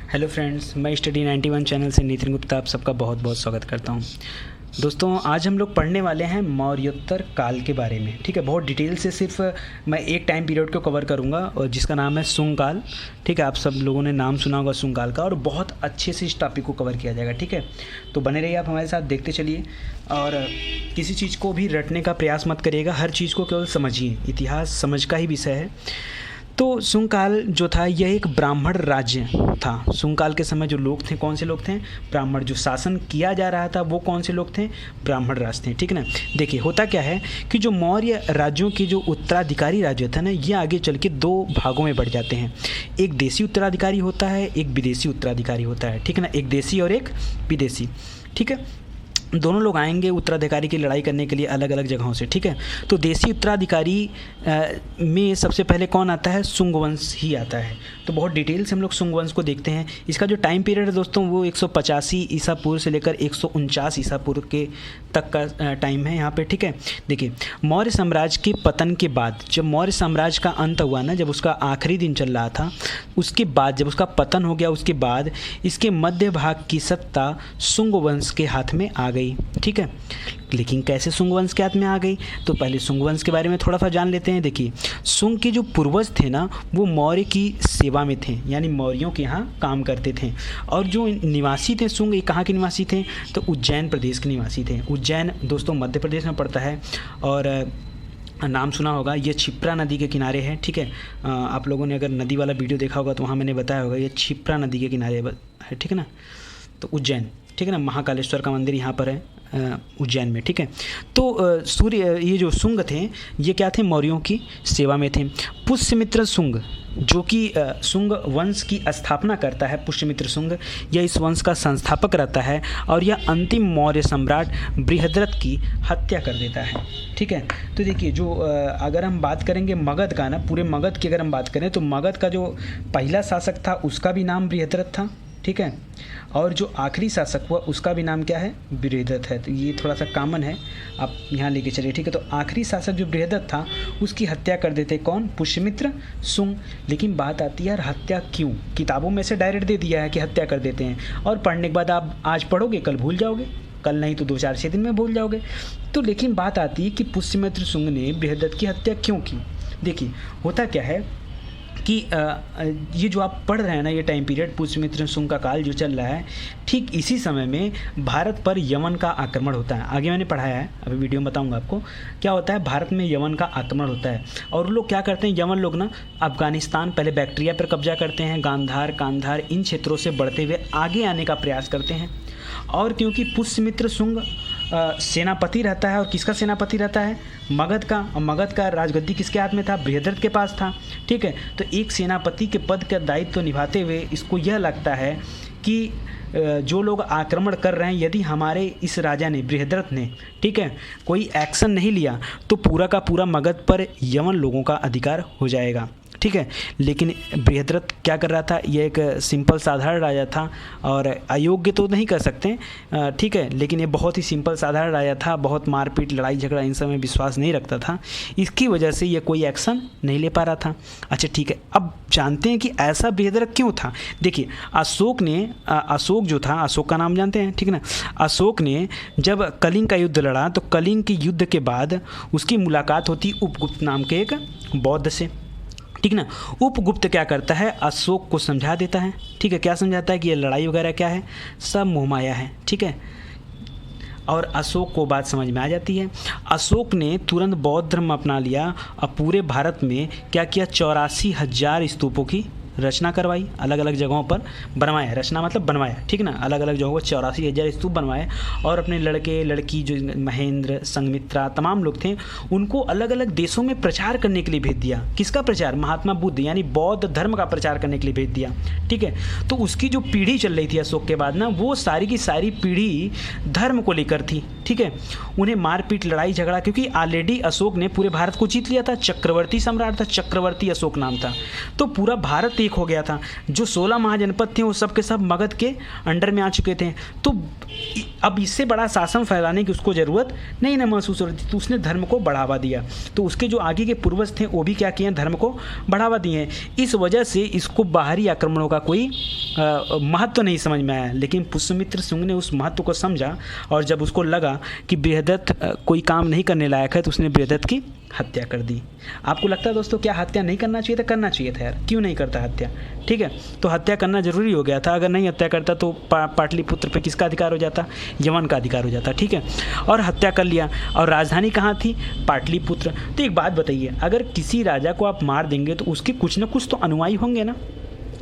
Hello friends, मैं study 91 channel से नितिन गुप्ता आप सबका बहुत बहुत स्वागत करता हूं। दोस्तों, आज हम लोग पढ़ने वाले हैं मौर्योत्तर काल के बारे में। ठीक है, बहुत डिटेल से सिर्फ मैं एक टाइम पीरियड को कवर करूंगा और जिसका नाम है सुंग काल। ठीक है, आप सब लोगों ने नाम सुना होगा सुंग काल का और बहुत अच्छे से इस टॉपिक को कवर किया जाएगा। ठीक है, तो बने रहिए आप हमारे साथ, देखते चलिए और किसी चीज़ को भी रटने का प्रयास मत करिएगा, हर चीज़ को केवल समझिए। इतिहास समझ का ही विषय है। तो सुंग काल जो था यह एक ब्राह्मण राज्य था। सुंग काल के समय जो लोग थे, कौन से लोग थे? ब्राह्मण। जो शासन किया जा रहा था वो कौन से लोग थे? ब्राह्मण राज थे। ठीक है ना। देखिए, होता क्या है कि जो मौर्य राज्यों के जो उत्तराधिकारी राज्य था ना, ये आगे चल के दो भागों में बढ़ जाते हैं। एक देसी उत्तराधिकारी होता है, एक विदेशी उत्तराधिकारी होता है। ठीक है ना, एक देसी और एक विदेशी। ठीक है, दोनों लोग आएंगे उत्तराधिकारी की लड़ाई करने के लिए अलग अलग जगहों से। ठीक है, तो देसी उत्तराधिकारी में सबसे पहले कौन आता है? सुंग वंश ही आता है। तो बहुत डिटेल से हम लोग सुंग वंश को देखते हैं। इसका जो टाइम पीरियड है दोस्तों, वो 185 ईसा पूर्व से लेकर 149 ईसा पूर्व के तक का टाइम है यहाँ पे। ठीक है, देखिए, मौर्य साम्राज्य के पतन के बाद, जब मौर्य साम्राज्य का अंत हुआ ना, जब उसका आखिरी दिन चल रहा था, उसके बाद जब उसका पतन हो गया, उसके बाद इसके मध्य भाग की सत्ता सुंग वंश के हाथ में आ गई। ठीक है, लेकिन कैसे सुंग वंश के हाथ में आ गई? तो पहले सुंग वंश के बारे में थोड़ा सा जान लेते हैं। देखिए, सुंग के जो पूर्वज थे ना, वो मौर्य की सेवा में थे, यानी मौर्यों के यहाँ काम करते थे। और जो निवासी थे सुंग, ये कहाँ के निवासी थे? तो उज्जैन प्रदेश के निवासी थे। उज्जैन दोस्तों मध्य प्रदेश में पड़ता है और नाम सुना होगा, ये क्षिप्रा नदी के किनारे है। ठीक है, आप लोगों ने अगर नदी वाला वीडियो देखा होगा तो वहाँ मैंने बताया होगा, ये क्षिप्रा नदी के किनारे है। ठीक है ना, तो उज्जैन, ठीक है ना, महाकालेश्वर का मंदिर यहाँ पर है उज्जैन में। ठीक है, तो ये जो सुंग थे, ये क्या थे? मौर्यों की सेवा में थे। पुष्यमित्र सुंग, जो कि सुंग वंश की स्थापना करता है, पुष्यमित्र सुंग, यह इस वंश का संस्थापक रहता है और यह अंतिम मौर्य सम्राट बृहद्रथ की हत्या कर देता है। ठीक है, तो देखिए, जो अगर हम बात करेंगे मगध का ना, पूरे मगध की अगर हम बात करें तो मगध का जो पहला शासक था उसका भी नाम बृहद्रथ था। ठीक है, और जो आखिरी शासक हुआ उसका भी नाम क्या है? बृहद्रथ है। तो ये थोड़ा सा कॉमन है, आप यहाँ लेके चलिए। ठीक है, तो आखिरी शासक जो बृहद्रथ था उसकी हत्या कर देते कौन? पुष्यमित्र सुंग। लेकिन बात आती है यार, हत्या क्यों? किताबों में से डायरेक्ट दे दिया है कि हत्या कर देते हैं, और पढ़ने के बाद आप आज पढ़ोगे कल भूल जाओगे, कल नहीं तो 2-4-6 दिन में भूल जाओगे। तो लेकिन बात आती है कि पुष्यमित्र सुंग ने बृहद्रथ की हत्या क्यों की? देखिए, होता क्या है कि ये जो आप पढ़ रहे हैं ना, ये टाइम पीरियड पुष्यमित्र सुंग का काल जो चल रहा है, ठीक इसी समय में भारत पर यमन का आक्रमण होता है। आगे मैंने पढ़ाया है, अभी वीडियो में बताऊंगा आपको क्या होता है। भारत में यमन का आक्रमण होता है और वो लोग क्या करते हैं, यमन लोग ना अफगानिस्तान, पहले बैक्ट्रिया पर कब्जा करते हैं, गांधार, कांधार, इन क्षेत्रों से बढ़ते हुए आगे आने का प्रयास करते हैं। और क्योंकि पुष्यमित्र सुंग सेनापति रहता है, और किसका सेनापति रहता है? मगध का। और मगध का राजगद्दी किसके हाथ में था? बृहद्रथ के पास था। ठीक है, तो एक सेनापति के पद का दायित्व तो निभाते हुए इसको यह लगता है कि जो लोग आक्रमण कर रहे हैं, यदि हमारे इस राजा ने, बृहद्रथ ने, ठीक है, कोई एक्शन नहीं लिया तो पूरा का पूरा मगध पर यमन लोगों का अधिकार हो जाएगा। ठीक है, लेकिन बृहद्रथ क्या कर रहा था? यह एक सिंपल साधारण राजा था और अयोग्य तो नहीं कर सकते, ठीक है, लेकिन ये बहुत ही सिंपल साधारण राजा था, बहुत मारपीट, लड़ाई झगड़ा इन सब में विश्वास नहीं रखता था। इसकी वजह से ये कोई एक्शन नहीं ले पा रहा था। अच्छा ठीक है, अब जानते हैं कि ऐसा बृहद्रथ क्यों था। देखिए, अशोक जो था, अशोक का नाम जानते हैं, ठीक है ना। अशोक ने जब कलिंग का युद्ध लड़ा तो कलिंग के युद्ध के बाद उसकी मुलाकात होती उपगुप्त नाम के एक बौद्ध से। ठीक ना, उपगुप्त क्या करता है? अशोक को समझा देता है। ठीक है, क्या समझाता है कि ये लड़ाई वगैरह क्या है, सब मोहमाया है। ठीक है, और अशोक को बात समझ में आ जाती है। अशोक ने तुरंत बौद्ध धर्म अपना लिया और पूरे भारत में क्या किया? 84,000 स्तूपों की रचना करवाई, अलग अलग जगहों पर बनवाया। रचना मतलब बनवाया, ठीक ना, अलग अलग जगहों पर 84,000 स्तूप बनवाए और अपने लड़के लड़की जो महेंद्र, संघमित्रा, तमाम लोग थे, उनको अलग अलग देशों में प्रचार करने के लिए भेज दिया। किसका प्रचार? महात्मा बुद्ध यानी बौद्ध धर्म का प्रचार करने के लिए भेज दिया। ठीक है, तो उसकी जो पीढ़ी चल रही थी अशोक के बाद ना, वो सारी की सारी पीढ़ी धर्म को लेकर थी। ठीक है, उन्हें मारपीट, लड़ाई झगड़ा, क्योंकि ऑलरेडी अशोक ने पूरे भारत को जीत लिया था, चक्रवर्ती सम्राट था, चक्रवर्ती अशोक नाम था, तो पूरा भारत एक हो गया था। जो 16 महाजनपद थे वो सब के सब मगध के अंडर में आ चुके थे। तो अब इससे बड़ा शासन फैलाने की उसको ज़रूरत नहीं ना महसूस हो रही थी, तो उसने धर्म को बढ़ावा दिया। तो उसके जो आगे के पूर्वज थे वो भी क्या किए? धर्म को बढ़ावा दिए। इस वजह से इसको बाहरी आक्रमणों का कोई महत्व तो नहीं समझ में आया, लेकिन पुष्यमित्र शुंग ने उस महत्व को समझा और जब उसको लगा कि बृहदत्त कोई काम नहीं करने लायक है तो उसने बृहदत्त की हत्या कर दी। आपको लगता है दोस्तों क्या हत्या नहीं करना चाहिए था? करना चाहिए था यार, क्यों नहीं करता हत्या? ठीक है, तो हत्या करना जरूरी हो गया था। अगर नहीं हत्या करता तो पाटलिपुत्र पे किसका अधिकार हो जाता? यवन का अधिकार हो जाता। ठीक है, और हत्या कर लिया। और राजधानी कहाँ थी? पाटलिपुत्र। तो एक बात बताइए, अगर किसी राजा को आप मार देंगे तो उसके कुछ ना कुछ तो अनुयायी होंगे ना,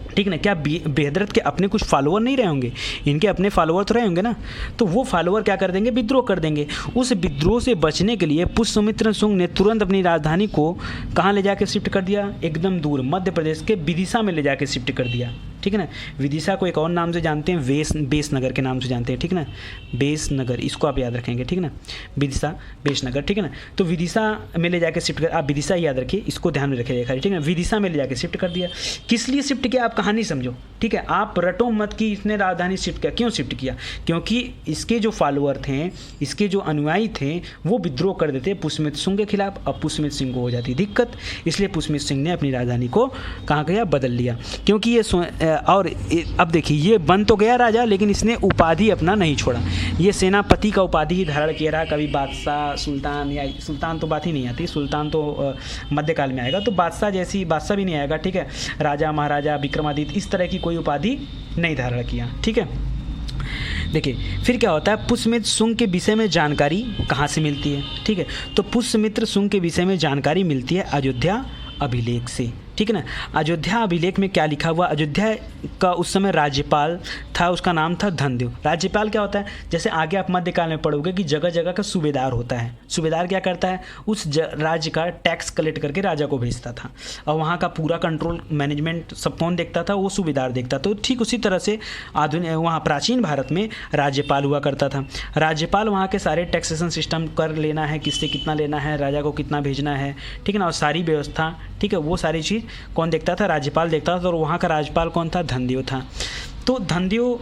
ठीक ना? क्या बृहद्रथ के अपने कुछ फॉलोअर नहीं रहे होंगे? इनके अपने फॉलोअर तो रहे होंगे ना। तो वो फॉलोअर क्या कर देंगे? विद्रोह कर देंगे। उस विद्रोह से बचने के लिए पुष्यमित्र शुंग ने तुरंत अपनी राजधानी को कहाँ ले जाके शिफ्ट कर दिया? एकदम दूर मध्य प्रदेश के विदिशा में ले जाके शिफ्ट कर दिया। ठीक है ना? विदिशा को एक और नाम से जानते हैं, बेस नगर के नाम से जानते हैं। ठीक है ना? बेस नगर, इसको आप याद रखेंगे। ठीक है ना? विदिशा बेस नगर। ठीक है ना? तो विदिशा में ले जाके शिफ्ट कर, आप विदिशा याद रखिए, इसको ध्यान में रखिएगा। ठीक है ना? विदिशा में ले जाके शिफ्ट कर दिया। किस लिए शिफ्ट किया? आप कहानी समझो। ठीक है, आप रटो मत कि इसने राजधानी शिफ्ट किया। क्यों शिफ्ट किया? क्योंकि इसके जो फॉलोअर थे, इसके जो अनुयायी थे, वो विद्रोह कर देते पुष्यमित्र शुंग के खिलाफ। अब पुष्यमित्र सिंह को हो जाती दिक्कत, इसलिए पुष्यमित्र सिंह ने अपनी राजधानी को कहाँ गया? बदल लिया। क्योंकि ये और अब देखिए, ये बन तो गया राजा, लेकिन इसने उपाधि अपना नहीं छोड़ा। ये सेनापति का उपाधि ही धारण किया रहा। कभी बादशाह, सुल्तान, या सुल्तान तो बात ही नहीं आती, सुल्तान तो मध्यकाल में आएगा। तो बादशाह जैसी बादशाह भी नहीं आएगा। ठीक है, राजा, महाराजा, विक्रमादित्य, इस तरह की कोई उपाधि नहीं धारण किया। ठीक है, देखिए फिर क्या होता है? पुष्यमित्र शुंग के विषय में जानकारी कहाँ से मिलती है? ठीक है, तो पुष्यमित्र शुंग के विषय में जानकारी मिलती है अयोध्या अभिलेख से। ठीक है ना? अयोध्या अभिलेख में क्या लिखा हुआ? अयोध्या का उस समय राज्यपाल था, उसका नाम था धनदेव। राज्यपाल क्या होता है? जैसे आगे आप मध्यकाल में पढ़ोगे कि जगह जगह का सूबेदार होता है। सूबेदार क्या करता है? उस राज्य का टैक्स कलेक्ट करके राजा को भेजता था, और वहाँ का पूरा कंट्रोल मैनेजमेंट सब कौन देखता था? वो सूबेदार देखता। तो ठीक उसी तरह से आधुनिक वहाँ प्राचीन भारत में राज्यपाल हुआ करता था। राज्यपाल वहाँ के सारे टैक्सेशन सिस्टम कर लेना है, किससे कितना लेना है, राजा को कितना भेजना है, ठीक है ना, और सारी व्यवस्था, ठीक है, वो सारी चीज़ कौन देखता था? राज्यपाल देखता था। और वहाँ का राज्यपाल कौन था? धनदेव था। तो धनदेव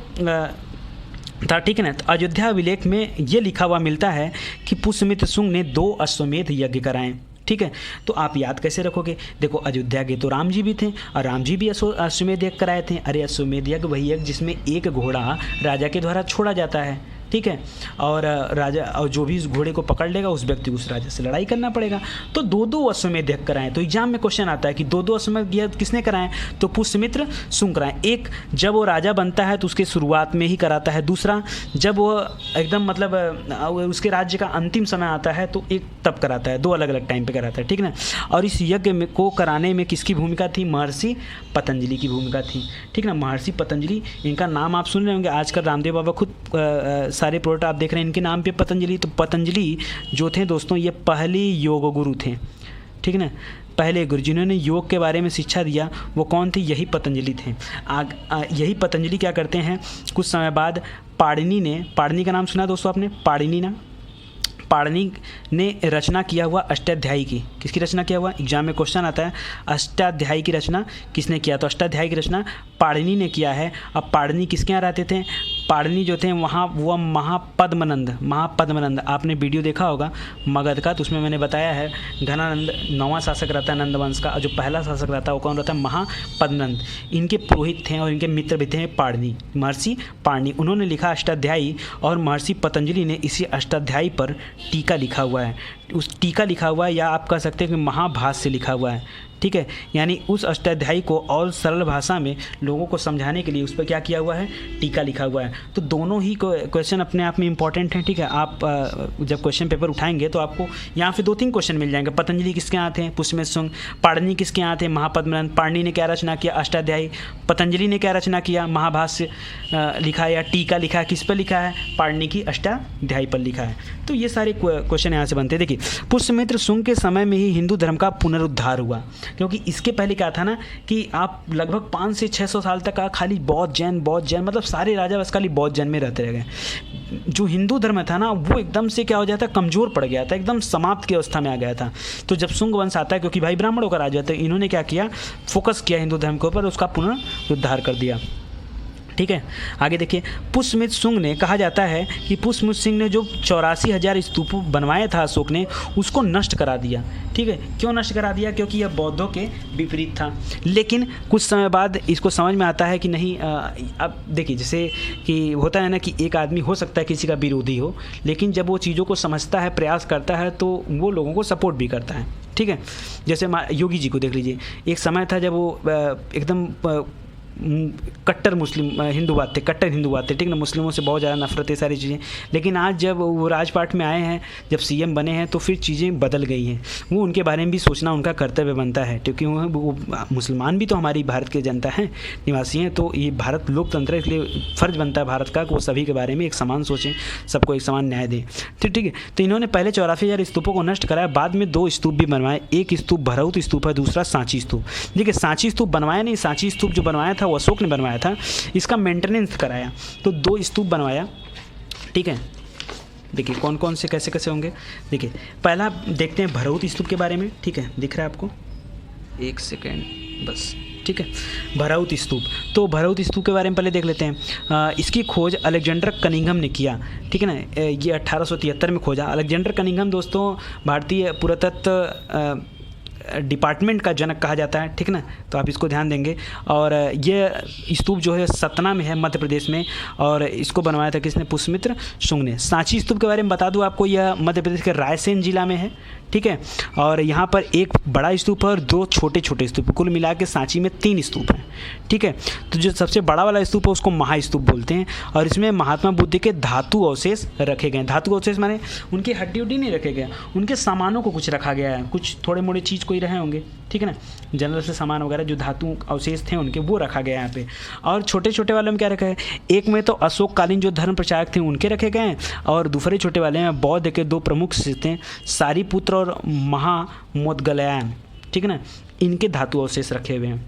था, ठीक है ना? तो अयोध्या अभिलेख में ये लिखा हुआ मिलता है कि पुष्यमित्र शुंग ने 2 अश्वमेध यज्ञ कराए। ठीक है, तो आप याद कैसे रखोगे? देखो, अयोध्या के तो राम जी भी थे, और राम जी भी अश्वमेध यज्ञ कराए थे। अरे अश्वमेध यज्ञ वही यज्ञ जिसमें एक घोड़ा राजा के द्वारा छोड़ा जाता है। ठीक है, और राजा, और जो भी इस घोड़े को पकड़ लेगा उस व्यक्ति को उस राजा से लड़ाई करना पड़ेगा। तो 2-2 अश्वमेध यज्ञ कराएं। तो एग्जाम में क्वेश्चन आता है कि 2-2 अश्वमेध यज्ञ किसने कराएं? तो पुष्यमित्र शुंग कराएं। एक जब वो राजा बनता है तो उसके शुरुआत में ही कराता है। दूसरा, जब वो एकदम मतलब उसके राज्य का अंतिम समय आता है तो एक तब कराता है। 2 अलग अलग टाइम पे कराता है। ठीक है ना? और इस यज्ञ को कराने में किसकी भूमिका थी? महर्षि पतंजलि की भूमिका थी। ठीक है ना? महर्षि पतंजलि, इनका नाम आप सुन रहे होंगे। आजकल रामदेव बाबा खुद सारे प्रोडक्ट आप देख रहे हैं इनके नाम पे पतंजलि। तो पतंजलि जो थे दोस्तों, ये पहले योग गुरु थे। ठीक है ना? पहले गुरु जिन्होंने योग के बारे में शिक्षा दिया वो कौन थे? यही पतंजलि थे। यही पतंजलि क्या करते हैं? कुछ समय बाद पाणिनि का नाम सुना दोस्तों आपने? पाणिनि ने रचना किया हुआ अष्टाध्यायी की। किसकी रचना किया हुआ? एग्जाम में क्वेश्चन आता है, अष्टाध्यायी की रचना किसने किया? तो अष्टाध्यायी की रचना पाणिनि ने किया है। अब पाणिनि किसके यहाँ रहते थे? पाणिनि जो थे वहाँ वो महापद्मनंद, आपने वीडियो देखा होगा मगध का, तो उसमें मैंने बताया है घनानंद 9वां शासक रहता है नंद वंश का, और जो पहला शासक रहता है वो कौन रहता है? महापद्मनंद। इनके पुरोहित थे और इनके मित्र भी थे पाणिनि, महर्षि पाणिनि। उन्होंने लिखा अष्टाध्यायी, और महर्षि पतंजलि ने इसी अष्टाध्यायी पर टीका लिखा हुआ है। उस टीका लिखा हुआ है, या आप कह सकते हैं कि महाभाष्य लिखा हुआ है। ठीक है, यानी उस अष्टाध्यायी को और सरल भाषा में लोगों को समझाने के लिए उस पर क्या किया हुआ है? टीका लिखा हुआ है। तो दोनों ही क्वेश्चन अपने आप में इंपॉर्टेंट हैं। ठीक है, आप जब क्वेश्चन पेपर उठाएंगे तो आपको यहाँ पे 2-3 क्वेश्चन मिल जाएंगे। पतंजलि किसके यहाँ थे? पुष्यमित्र शुंग। पाणिनि किसके यहाँ थे? महापद्मनंद। पाणिनि ने क्या रचना किया? अष्टाध्यायी। पतंजलि ने क्या रचना किया? महाभाष्य लिखा, या टीका लिखा है। किस पर लिखा है? पाणिनि की अष्टाध्यायी पर लिखा है। तो ये सारे क्वेश्चन यहाँ से बनते हैं। देखिए, पुष्यमित्र शुंग के समय में ही हिंदू धर्म का पुनरुद्धार हुआ, क्योंकि इसके पहले क्या था ना कि आप लगभग 500 से 600 साल तक खाली बौद्ध जैन मतलब सारे राजा बस खाली बौद्ध जैन में रहते रह गए। जो हिंदू धर्म था ना वो एकदम से क्या हो जाता, कमज़ोर पड़ गया था, एकदम समाप्त की अवस्था में आ गया था। तो जब शुंग वंश आता है, क्योंकि भाई ब्राह्मणों का राज्य था, इन्होंने क्या किया? फोकस किया हिंदू धर्म के ऊपर, उसका पुनरुद्धार कर दिया। ठीक है। आगे देखिए, पुष्यमित्र शुंग ने, कहा जाता है कि पुष्यमित्र सिंह ने जो 84,000 स्तूप बनवाया था अशोक ने, उसको नष्ट करा दिया। ठीक है, क्यों नष्ट करा दिया? क्योंकि यह बौद्धों के विपरीत था। लेकिन कुछ समय बाद इसको समझ में आता है कि नहीं, अब देखिए जैसे कि होता है ना कि एक आदमी हो सकता है किसी का विरोधी हो, लेकिन जब वो चीज़ों को समझता है, प्रयास करता है, तो वो लोगों को सपोर्ट भी करता है। ठीक है, जैसे योगी जी को देख लीजिए, एक समय था जब वो एकदम कट्टर मुस्लिम हिंदूवाद थे, कट्टर हिंदूवाद थे, ठीक ना, मुस्लिमों से बहुत ज़्यादा नफरत है, सारी चीज़ें। लेकिन आज जब वो राजपाट में आए हैं, जब सीएम बने हैं, तो फिर चीज़ें बदल गई हैं। वो उनके बारे में भी सोचना उनका कर्तव्य बनता है, क्योंकि वो मुसलमान भी तो हमारी भारत की जनता है, निवासी हैं। तो ये भारत लोकतंत्र है, इसलिए फ़र्ज़ बनता है भारत का कि वो सभी के बारे में एक समान सोचें, सबको एक समान न्याय दें। ठीक है, तो इन्होंने पहले 84,000 स्तूपों को नष्ट कराया, बाद में 2 स्तूप भी बनवाए। एक स्तूप भरौत स्तूप है, दूसरा सांची स्तूप। देखिए, सांची स्तूप बनवाया नहीं, सांची स्तूप जो बनवाया था वो अशोक ने बनवाया था, इसका मेंटेनेंस कराया, तो 2 स्तूप बनवाया। ठीक है, देखिए कौन कौन से कैसे कैसे होंगे। देखिए, पहला देखते हैं भरौत स्तूप के बारे में। ठीक है, दिख रहा है आपको, एक सेकेंड बस। ठीक है, भरौत स्तूप, तो भरौत स्तूप के बारे में पहले देख लेते हैं। इसकी खोज अलेक्जेंडर कनिंघम ने किया। ठीक है ना, ये 1873 में खोजा। अलेक्जेंडर कनिंघम दोस्तों भारतीय पुरातत्व डिपार्टमेंट का जनक कहा जाता है। ठीक ना, तो आप इसको ध्यान देंगे। और ये स्तूप जो है सतना में है, मध्य प्रदेश में, और इसको बनवाया था किसने? पुष्यमित्र शुंग ने। सांची स्तूप के बारे में बता दूं आपको, यह मध्य प्रदेश के रायसेन जिला में है। ठीक है, और यहाँ पर एक बड़ा स्तूप है और 2 छोटे छोटे स्तूप, कुल मिला के सांची में 3 स्तूप हैं। ठीक है, तो जो सबसे बड़ा वाला स्तूप है उसको महास्तूप बोलते हैं, और इसमें महात्मा बुद्ध के धातु अवशेष रखे गए हैं। धातु अवशेष माने उनकी हड्डी उड्डी नहीं रखे गए, उनके सामानों को कुछ रखा गया है, कुछ थोड़े मोड़े चीज़ कोई रहे होंगे। ठीक है ना, जनरल से सामान वगैरह जो धातु अवशेष थे उनके, वो रखा गया है यहाँ पे। और छोटे छोटे वाले में क्या रखा है? एक में तो अशोककालीन जो धर्म प्रचारक थे उनके रखे गए हैं, और दूसरे छोटे वाले में बौद्ध के 2 प्रमुख शिष्य थे, सारीपुत्र और महामोदगलयान। ठीक है ना, इनके धातु अवशेष रखे हुए हैं,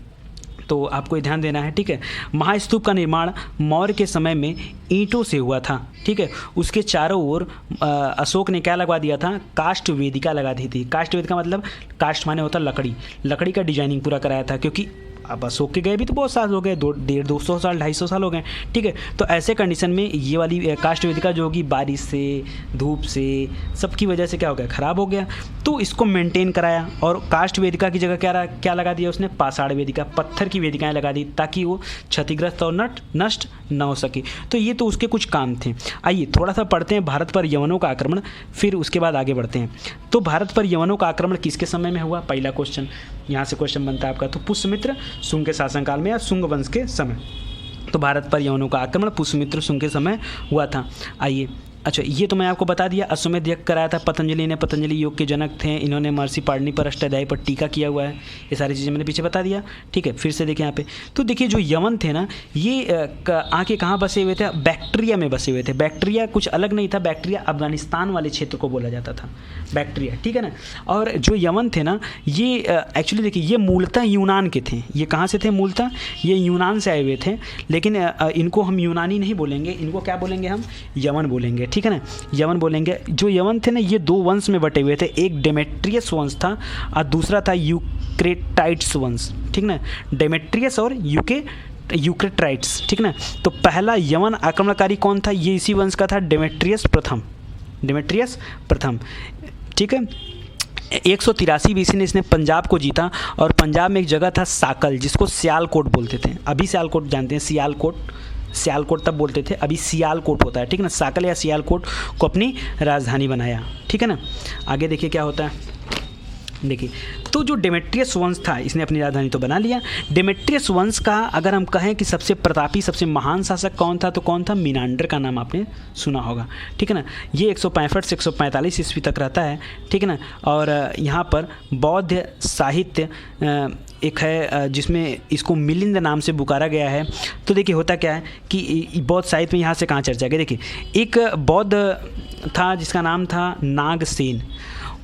तो आपको ध्यान देना है। ठीक है, महास्तूप का निर्माण मौर्य के समय में ईंटों से हुआ था। ठीक है, उसके चारों ओर अशोक ने क्या लगवा दिया था? काष्ठ वेदिका लगा दी थी। काष्ठ वेदिका मतलब, काष्ठ माने होता लकड़ी, लकड़ी का डिजाइनिंग पूरा कराया था, क्योंकि अब अशोक के गए भी तो बहुत साल हो गए, 150-200 साल, 250 साल हो गए। ठीक है, तो ऐसे कंडीशन में ये वाली काष्ठ वेदिका जो होगी, बारिश से, धूप से, सबकी वजह से क्या हो गया? ख़राब हो गया। तो इसको मेंटेन कराया, और काष्ठ वेदिका की जगह क्या लगा दिया उसने? पाषाण वेदिका, पत्थर की वेदिकाएं लगा दी, ताकि वो क्षतिग्रस्त और नष्ट न हो सके। तो ये तो उसके कुछ काम थे। आइए थोड़ा सा पढ़ते हैं भारत पर यवनों का आक्रमण, फिर उसके बाद आगे बढ़ते हैं। तो भारत पर यवनों का आक्रमण किसके समय में हुआ? पहला क्वेश्चन यहाँ से क्वेश्चन बनता है आपका। तो पुष्यमित्र शुंग के शासनकाल में, या शुंग वंश के समय। तो भारत पर यवनों का आक्रमण पुष्यमित्र शुंग के समय हुआ था। आइए, अच्छा ये तो मैं आपको बता दिया। अश्वमेध यज्ञ कराया था पतंजलि ने, पतंजलि योग के जनक थे। इन्होंने महर्षि पाणिनि पर अष्टाध्यायी पर टीका किया हुआ है। ये सारी चीज़ें मैंने पीछे बता दिया। ठीक है, फिर से देखिए यहाँ पे, तो देखिए जो यवन थे ना, ये आके कहाँ बसे हुए थे? बैक्ट्रिया में बसे हुए थे। बैक्ट्रिया कुछ अलग नहीं था, बैक्ट्रिया अफगानिस्तान वाले क्षेत्र को बोला जाता था, बैक्ट्रिया। ठीक है ना, और जो यवन थे ना, ये एक्चुअली देखिए, ये मूलतः यूनान के थे। ये कहाँ से थे? मूलतः ये यूनान से आए हुए थे, लेकिन इनको हम यूनानी नहीं बोलेंगे, इनको क्या बोलेंगे? हम यवन बोलेंगे। ठीक है ना, यवन बोलेंगे। जो यवन थे ना, ये 2 वंश में बटे हुए थे। एक डेमेट्रियस वंश था और दूसरा था यूक्रेटाइट्स वंश। ठीक ना, डेमेट्रियस और यूक्रेटाइट्स। ठीक ना, तो पहला यवन आक्रमणकारी कौन था? ये इसी वंश का था, डेमेट्रियस प्रथम। ठीक है, 183 BC ने इसने पंजाब को जीता, और पंजाब में एक जगह था साकल, जिसको सियालकोट बोलते थे। अभी सियालकोट जानते हैं, सियालकोट तब बोलते थे, अभी सियालकोट होता है। ठीक है ना, साकल या सियालकोट को अपनी राजधानी बनाया। ठीक है ना, आगे देखिए क्या होता है। देखिए, तो जो डेमेट्रियस वंश था, इसने अपनी राजधानी तो बना लिया। डेमेट्रियस वंश का अगर हम कहें कि सबसे प्रतापी, सबसे महान शासक कौन था, तो कौन था? मीनांडर का नाम आपने सुना होगा। ठीक है ना, ये 165 से 145 ईस्वी तक रहता है। ठीक है ना, और यहाँ पर बौद्ध साहित्य एक है जिसमें इसको मिलिंद नाम से पुकारा गया है। तो देखिए होता क्या है कि बौद्ध साहित्य में यहाँ से कहाँ चर्चा की। देखिए, एक बौद्ध था जिसका नाम था नागसेन।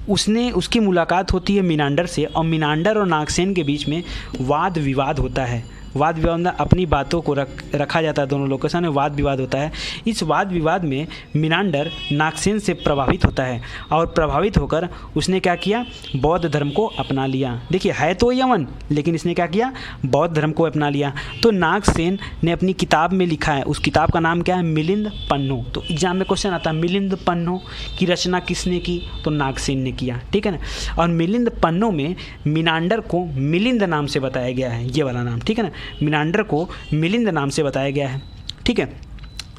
उसकी मुलाकात होती है मीनांडर से, और मीनांडर और नागसेन के बीच में वाद विवाद होता है। वाद विवाद में अपनी बातों को रखा जाता है, दोनों लोगों के सामने वाद विवाद होता है। इस वाद विवाद में मिनांडर नागसेन से प्रभावित होता है और प्रभावित होकर उसने क्या किया, बौद्ध धर्म को अपना लिया। देखिए है तो यमन, लेकिन इसने क्या किया, बौद्ध धर्म को अपना लिया। तो नागसेन ने अपनी किताब में लिखा है, उस किताब का नाम क्या है, मिलिंद पन्नो। तो एग्जाम में क्वेश्चन आता है मिलिंद पन्नो की रचना किसने की, तो नागसेन ने किया, ठीक है ना। और मिलिंद पन्नो में मिनांडर को मिलिंद नाम से बताया गया है, ये वाला नाम, ठीक है ना, मिनांडर को मिलिंद नाम से बताया गया है, ठीक है।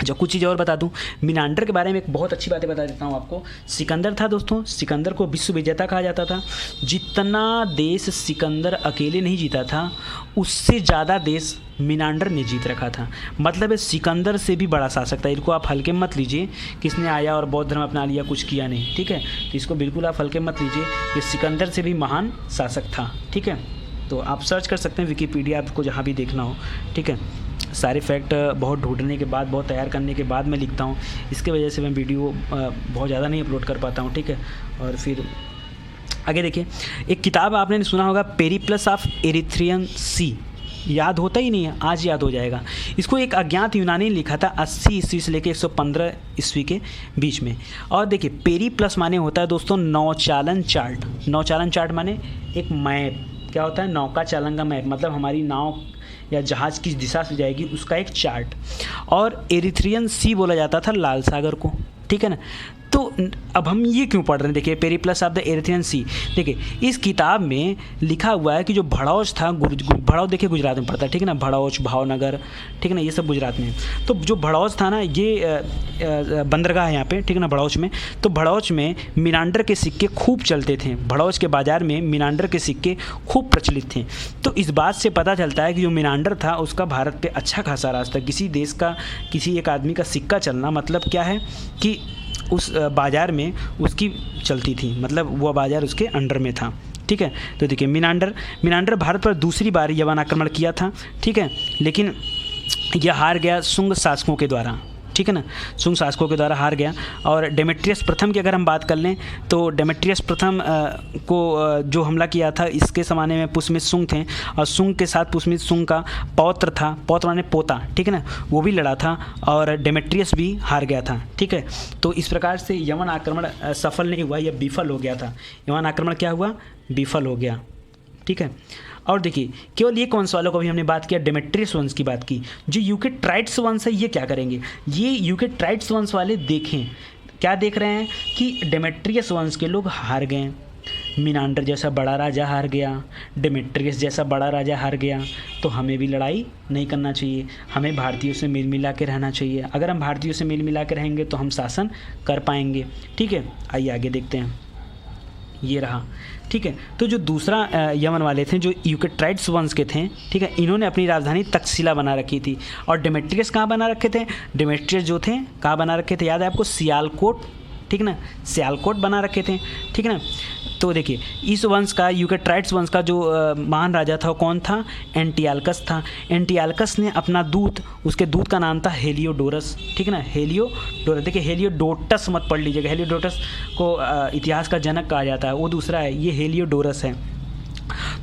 जो कुछ चीज़ और बता दूं, मिनांडर के बारे में एक बहुत अच्छी बातें बता देता हूं आपको। सिकंदर था दोस्तों, सिकंदर को विश्व विजेता कहा जाता था। जितना देश सिकंदर अकेले नहीं जीता था, उससे ज़्यादा देश मिनांडर ने जीत रखा था। मतलब है सिकंदर से भी बड़ा शासक था। इनको आप हल्के मत लीजिए, किसने आया और बौद्ध धर्म अपना लिया, कुछ किया नहीं, ठीक है। तो इसको बिल्कुल आप हल्के मत लीजिए, ये सिकंदर से भी महान शासक था, ठीक है। तो आप सर्च कर सकते हैं विकिपीडिया, आपको जहाँ भी देखना हो, ठीक है। सारे फैक्ट बहुत ढूंढने के बाद, बहुत तैयार करने के बाद मैं लिखता हूँ, इसके वजह से मैं वीडियो बहुत ज़्यादा नहीं अपलोड कर पाता हूँ, ठीक है। और फिर आगे देखिए, एक किताब आपने सुना होगा, पेरिप्लस ऑफ एरिथ्रियन सी, याद होता ही नहीं है, आज याद हो जाएगा। इसको एक अज्ञात यूनानी ने लिखा था 80 ईस्वी से लेकर 115 ईस्वी के बीच में। और देखिए पेरिप्लस माने होता है दोस्तों नौचालन चार्ट। नौचालन चार्ट माने एक मैप, क्या होता है, नौका चालन का मैप, मतलब हमारी नाव या जहाज़ किस दिशा से जाएगी उसका एक चार्ट। और एरिथ्रियन सी बोला जाता था लाल सागर को, ठीक है ना। तो अब हम ये क्यों पढ़ रहे हैं, देखिए पेरिप्लस ऑफ द एरिथ्रियन सी। देखिए इस किताब में लिखा हुआ है कि जो भड़ौच था, भड़ौच देखिए गुजरात में पड़ता है, ठीक है ना, भड़ौच, भावनगर, ठीक है ना, ये सब गुजरात में है। तो जो भड़ौच था ना, ये बंदरगाह है यहाँ पे, ठीक है ना, भड़ौच में। तो भड़ौच में मिनांडर के सिक्के खूब चलते थे, भड़ौच के बाज़ार में मिनांडर के सिक्के खूब प्रचलित थे। तो इस बात से पता चलता है कि जो मिनांडर था उसका भारत पे अच्छा खासा राज था। किसी देश का, किसी एक आदमी का सिक्का चलना मतलब क्या है कि उस बाज़ार में उसकी चलती थी, मतलब वो बाज़ार उसके अंडर में था, ठीक है। तो देखिए मिनांडर भारत पर दूसरी बार यवन आक्रमण किया था, ठीक है, लेकिन यह हार गया शुंग शासकों के द्वारा, ठीक है ना, शुंग शासकों के द्वारा हार गया। और डेमेट्रियस प्रथम की अगर हम बात कर लें तो डेमेट्रियस प्रथम को जो हमला किया था, इसके ज़माने में पुष्यमित शुंग थे, और शुंग के साथ पुष्यमित शुंग का पौत्र था, पौत्र माने पोता, ठीक है ना, वो भी लड़ा था और डेमेट्रियस भी हार गया था, ठीक है। तो इस प्रकार से यवन आक्रमण सफल नहीं हुआ, यह विफल हो गया था। यवन आक्रमण क्या हुआ, विफल हो गया, ठीक है। और देखिए केवल ये वंश वालों को भी हमने बात किया, डेमेट्रियस वंश की बात की। जो यूकेट्राइट्स वंश है ये क्या करेंगे, ये यूकेट्राइट्स वंश वाले देखें क्या देख रहे हैं कि डेमेट्रियस वंश के लोग हार गए, मिनांडर जैसा बड़ा राजा हार गया, डेमेट्रियस जैसा बड़ा राजा हार गया, तो हमें भी लड़ाई नहीं करना चाहिए, हमें भारतीयों से मिल मिला के रहना चाहिए। अगर हम भारतीयों से मिल मिला के रहेंगे तो हम शासन कर पाएंगे, ठीक है। आइए आगे देखते हैं, ये रहा, ठीक है। तो जो दूसरा यमन वाले थे जो यूकेट्राइट्स वंश के थे, ठीक है, इन्होंने अपनी राजधानी तक्षशिला बना रखी थी। और डेमेट्रियस कहाँ बना रखे थे, डेमेट्रियस जो थे कहाँ बना रखे थे, याद है आपको, सियालकोट, ठीक ना, सियालकोट बना रखे थे, ठीक है ना। तो देखिए इस वंश का, यूकेट्राइट्स वंश का जो महान राजा था वो कौन था, एंटियालकस था। एंटियालकस ने अपना दूत, उसके दूत का नाम था हेलियोडोरस, ठीक है ना, हेलियोडोरस। देखिए हेलियोडोटस मत पढ़ लीजिएगा, हेलियोडोटस को इतिहास का जनक कहा जाता है, वो दूसरा है, ये हेलियोडोरस है।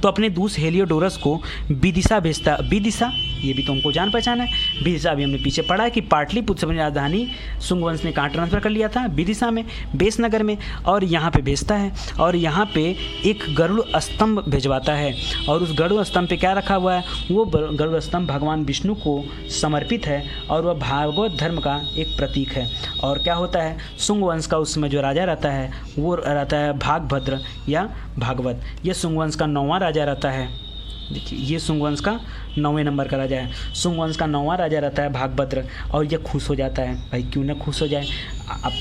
तो अपने दूत हेलियोडोरस को विदिशा भेजता, विदिशा ये भी तो हमको जान पहचान है, विदिशा अभी हमने पीछे पढ़ा है कि पाटलिपुत्र से अपनी राजधानी शुंग वंश ने कहाँ ट्रांसफ़र कर लिया था, विदिशा में, बेसनगर में, और यहाँ पे भेजता है। और यहाँ पे एक गरुड़ स्तंभ भिजवाता है, और उस गरुड़ स्तंभ पे क्या रखा हुआ है, वो गरुड़ स्तंभ भगवान विष्णु को समर्पित है और वह भागवत धर्म का एक प्रतीक है। और क्या होता है, शुंग वंश का उस समय जो राजा रहता है वो रहता है भागभद्र या भागवत, यह शुंग वंश का 9वां राजा रहता है। देखिए ये शुंग वंश का 9वें नंबर का राजा है, शुंग वंश का 9वां राजा रहता है भागभद्र, और ये खुश हो जाता है, भाई क्यों ना खुश हो जाए। अब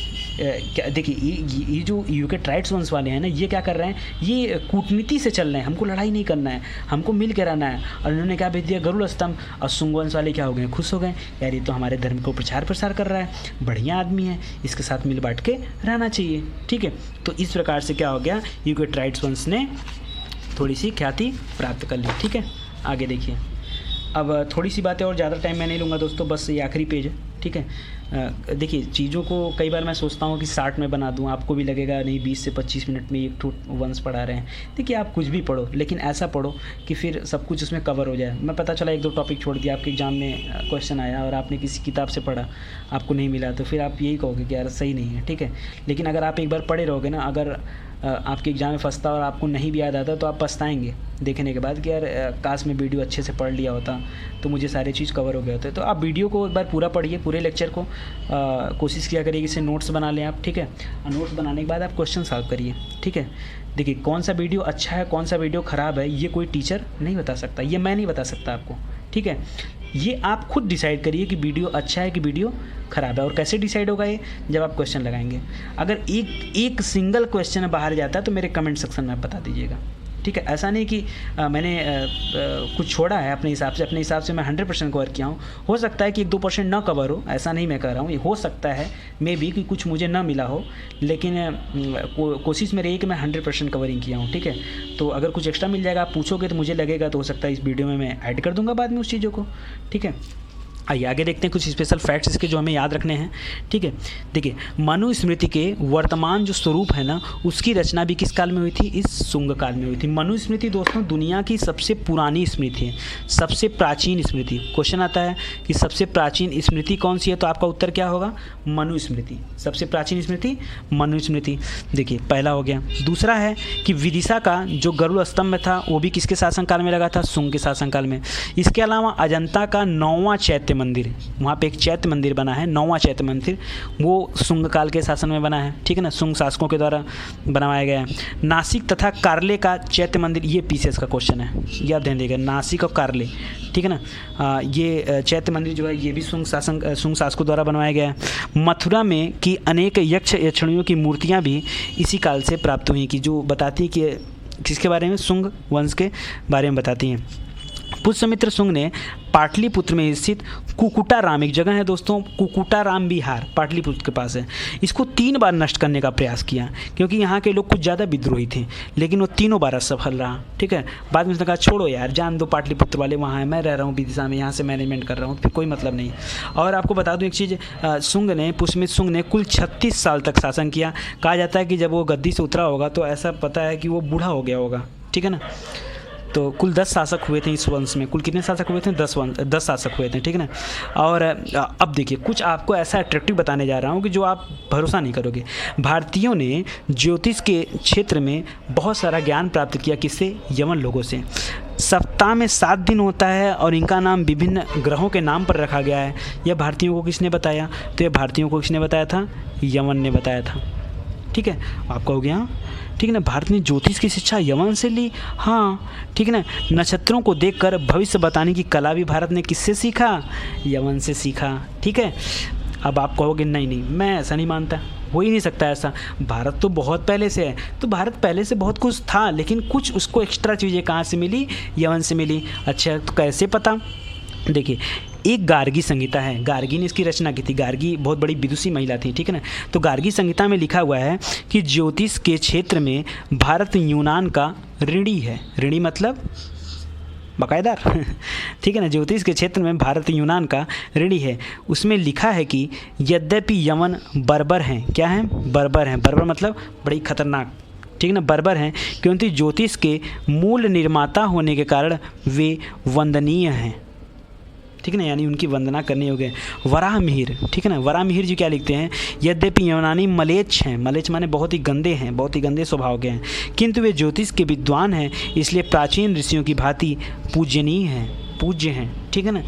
क्या देखिए ये जो यूकेट्राइट्स वंश वाले हैं ना, ये क्या कर रहे हैं, ये कूटनीति से चल रहे हैं, हमको लड़ाई नहीं करना है, हमको मिल के रहना है। और इन्होंने क्या भेज दिया, गरुड़ स्तंभ, और शुंग वंश वाले क्या हो गए, खुश हो गए, यार ये तो हमारे धर्म को प्रचार प्रसार कर रहा है, बढ़िया आदमी है, इसके साथ मिल बांट के रहना चाहिए, ठीक है। तो इस प्रकार से क्या हो गया, यूकेट्राइट्स वंश ने थोड़ी सी ख्याति प्राप्त कर ली, ठीक है। आगे देखिए, अब थोड़ी सी बातें और ज़्यादा टाइम मैं नहीं लूँगा दोस्तों, बस ये आखिरी पेज है, ठीक है। देखिए चीज़ों को कई बार मैं सोचता हूँ कि 60 में बना दूँ, आपको भी लगेगा नहीं 20 से 25 मिनट में एक टू वंस पढ़ा रहे हैं। देखिए आप कुछ भी पढ़ो, लेकिन ऐसा पढ़ो कि फिर सब कुछ उसमें कवर हो जाए। मैं पता चला 1-2 टॉपिक छोड़ दिया, आपके एग्ज़ाम में क्वेश्चन आया और आपने किसी किताब से पढ़ा, आपको नहीं मिला, तो फिर आप यही कहोगे कि यार सही नहीं है, ठीक है। लेकिन अगर आप एक बार पढ़े रहोगे ना, अगर आपके एग्ज़ाम में फंसता और आपको नहीं भी याद आता तो आप पछताएंगे देखने के बाद कि यार काश मैं वीडियो अच्छे से पढ़ लिया होता तो मुझे सारी चीज़ कवर हो गए होते। तो आप वीडियो को एक बार पूरा पढ़िए, पूरे लेक्चर को कोशिश किया करिए कि इसे नोट्स बना लें आप, ठीक है। नोट्स बनाने के बाद आप क्वेश्चन सॉल्व करिए, ठीक है। देखिए कौन सा वीडियो अच्छा है, कौन सा वीडियो ख़राब है, ये कोई टीचर नहीं बता सकता, ये मैं नहीं बता सकता आपको, ठीक है। ये आप खुद डिसाइड करिए कि वीडियो अच्छा है कि वीडियो ख़राब है। और कैसे डिसाइड होगा ये, जब आप क्वेश्चन लगाएंगे। अगर एक सिंगल क्वेश्चन बाहर जाता है तो मेरे कमेंट सेक्शन में आप बता दीजिएगा, ठीक है। ऐसा नहीं कि मैंने कुछ छोड़ा है अपने हिसाब से मैं 100% कवर किया हूँ। हो सकता है कि 1-2% ना कवर हो, ऐसा नहीं मैं कह रहा हूँ। ये हो सकता है मे बी कि कुछ मुझे ना मिला हो, लेकिन कोशिश मेरी है कि मैं 100% कवरिंग किया हूँ, ठीक है। तो अगर कुछ एक्स्ट्रा मिल जाएगा, आप पूछोगे तो मुझे लगेगा तो हो सकता है इस वीडियो में मैं ऐड कर दूँगा बाद में उस चीज़ों को, ठीक है। आइए आगे देखते हैं कुछ स्पेशल फैक्ट्स इसके जो हमें याद रखने हैं, ठीक है। देखिए मनुस्मृति के वर्तमान जो स्वरूप है ना, उसकी रचना भी किस काल में हुई थी, इस शुंग काल में हुई थी। मनुस्मृति दोस्तों दुनिया की सबसे पुरानी स्मृति है, सबसे प्राचीन स्मृति। क्वेश्चन आता है कि सबसे प्राचीन स्मृति कौन सी है, तो आपका उत्तर क्या होगा, मनुस्मृति। सबसे प्राचीन स्मृति मनुस्मृति। देखिए पहला हो गया। दूसरा है कि विदिशा का जो गरुड़ स्तंभ था वो भी किसके शासनकाल में लगा था, शुंग के शासनकाल में। इसके अलावा अजंता का 9वां चैत्य मंदिर, वहाँ पे एक चैत्य मंदिर बना है, 9वां चैत्य मंदिर, वो शुंग काल के शासन में बना है, ठीक है ना, शुंग शासकों के द्वारा बनवाया गया है। नासिक तथा कार्ले का चैत्य मंदिर, ये पीसीएस का क्वेश्चन है, ये आप ध्यान देगा, नासिक और कार्ले, ठीक है ना। ये चैत्य मंदिर जो है ये भी शुंग शासकों द्वारा बनवाया गया है। मथुरा में की अनेक यक्ष यक्षणियों की मूर्तियाँ भी इसी काल से प्राप्त हुई, कि जो बताती है कि किसके बारे में, शुंग वंश के बारे में बताती हैं। पुष्यमित्र शुंग ने पाटलिपुत्र में स्थित कुकुटाराम, एक जगह है दोस्तों कुकुटाराम विहार, पाटलिपुत्र के पास है, इसको 3 बार नष्ट करने का प्रयास किया, क्योंकि यहाँ के लोग कुछ ज़्यादा विद्रोही थे, लेकिन वो तीनों बार असफल रहा, ठीक है। बाद में उसने कहा छोड़ो यार, जान दो, पाटलिपुत्र वाले वहाँ है, मैं रह रहा हूँ विदिशा में, यहाँ से मैनेजमेंट कर रहा हूँ, फिर कोई मतलब नहीं। और आपको बता दूँ एक चीज़, पुष्यमित्र शुंग ने कुल 36 साल तक शासन किया। कहा जाता है कि जब वो गद्दी से उतरा होगा तो ऐसा पता है कि वो बूढ़ा हो गया होगा, ठीक है ना। तो कुल 10 शासक हुए थे इस वंश में, कुल कितने शासक हुए थे, 10 शासक हुए थे, ठीक है ना। और अब देखिए कुछ आपको ऐसा अट्रैक्टिव बताने जा रहा हूँ कि जो आप भरोसा नहीं करोगे। भारतीयों ने ज्योतिष के क्षेत्र में बहुत सारा ज्ञान प्राप्त किया, किससे, यवन लोगों से। सप्ताह में 7 दिन होता है और इनका नाम विभिन्न ग्रहों के नाम पर रखा गया है। यह भारतीयों को किसने बताया, तो यह भारतीयों को किसने बताया था, यवन ने बताया था, ठीक है। आपका हो गया, ठीक है ना। भारत ने ज्योतिष की शिक्षा यवन से ली, हाँ, ठीक है ना। नक्षत्रों को देखकर भविष्य बताने की कला भी भारत ने किससे सीखा, यवन से सीखा, ठीक है। अब आप कहोगे नहीं नहीं मैं ऐसा नहीं मानता, हो ही नहीं सकता ऐसा, भारत तो बहुत पहले से है। तो भारत पहले से बहुत कुछ था, लेकिन कुछ उसको एक्स्ट्रा चीज़ें कहाँ से मिली, यवन से मिली। अच्छा तो कैसे पता, देखिए एक गार्गी संहिता है, गार्गी ने इसकी रचना की थी। गार्गी बहुत बड़ी विदुषी महिला थी, ठीक है ना। तो गार्गी संहिता में लिखा हुआ है कि ज्योतिष के क्षेत्र में भारत यूनान का ऋणी है। ऋणी मतलब बकायदार ठीक है ना। ज्योतिष के क्षेत्र में भारत यूनान का ऋणी है। उसमें लिखा है कि यद्यपि यवन बर्बर हैं, क्या हैं, बर्बर हैं। बर्बर मतलब बड़ी खतरनाक, ठीक है ना, बर्बर हैं, क्योंकि ज्योतिष के मूल निर्माता होने के कारण वे वंदनीय हैं, ठीक है ना, यानी उनकी वंदना करने योग्य। वराहमिहिर, ठीक है ना, वराहमिहिर जी क्या लिखते हैं, यद्यपि यूनानी मलेच्छ हैं, मलेच्छ माने बहुत ही गंदे हैं, बहुत ही गंदे स्वभाव के हैं, किंतु वे ज्योतिष के विद्वान हैं, इसलिए प्राचीन ऋषियों की भांति पूजनीय हैं, पूज्य हैं, ठीक है ना।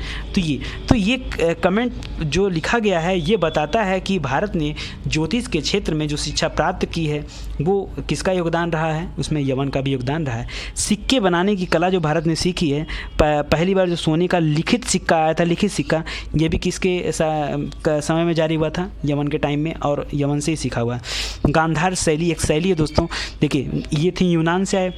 तो ये कमेंट जो लिखा गया है ये बताता है कि भारत ने ज्योतिष के क्षेत्र में जो शिक्षा प्राप्त की है वो किसका योगदान रहा है, उसमें यवन का भी योगदान रहा है। सिक्के बनाने की कला जो भारत ने सीखी है, पहली बार जो सोने का लिखित सिक्का आया था, लिखित सिक्का, ये भी किसके समय में जारी हुआ था, यवन के टाइम में, और यवन से ही सीखा हुआ है। गांधार शैली एक शैली है दोस्तों, देखिए ये थी यूनान से आए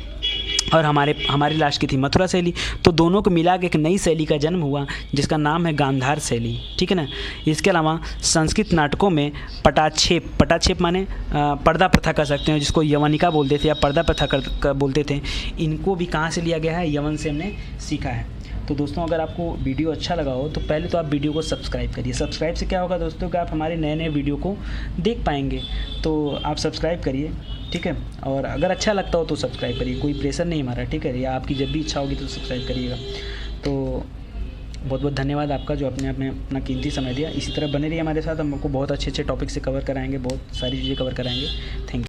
और हमारी लास्ट की थी मथुरा शैली, तो दोनों को मिला के एक नई शैली का जन्म हुआ जिसका नाम है गांधार शैली, ठीक है ना। इसके अलावा संस्कृत नाटकों में पटाक्षेप माने पर्दा प्रथा कर सकते हैं, जिसको यवनिका बोलते थे या पर्दा प्रथा बोलते थे, इनको भी कहाँ से लिया गया है, यवन से हमने सीखा है। तो दोस्तों अगर आपको वीडियो अच्छा लगा हो तो पहले तो आप वीडियो को सब्सक्राइब करिए। सब्सक्राइब से क्या होगा दोस्तों कि आप हमारे नए नए वीडियो को देख पाएंगे, तो आप सब्सक्राइब करिए, ठीक है। और अगर अच्छा लगता हो तो सब्सक्राइब करिए, कोई प्रेशर नहीं हमारा, ठीक है, या आपकी जब भी इच्छा होगी तो सब्सक्राइब करिएगा। तो बहुत बहुत धन्यवाद आपका जो अपने अपना कीमती समय दिया। इसी तरह बने रहिए हमारे साथ, हम आपको बहुत अच्छे अच्छे टॉपिक से कवर कराएंगे, बहुत सारी चीज़ें कवर कराएंगे। Thank you.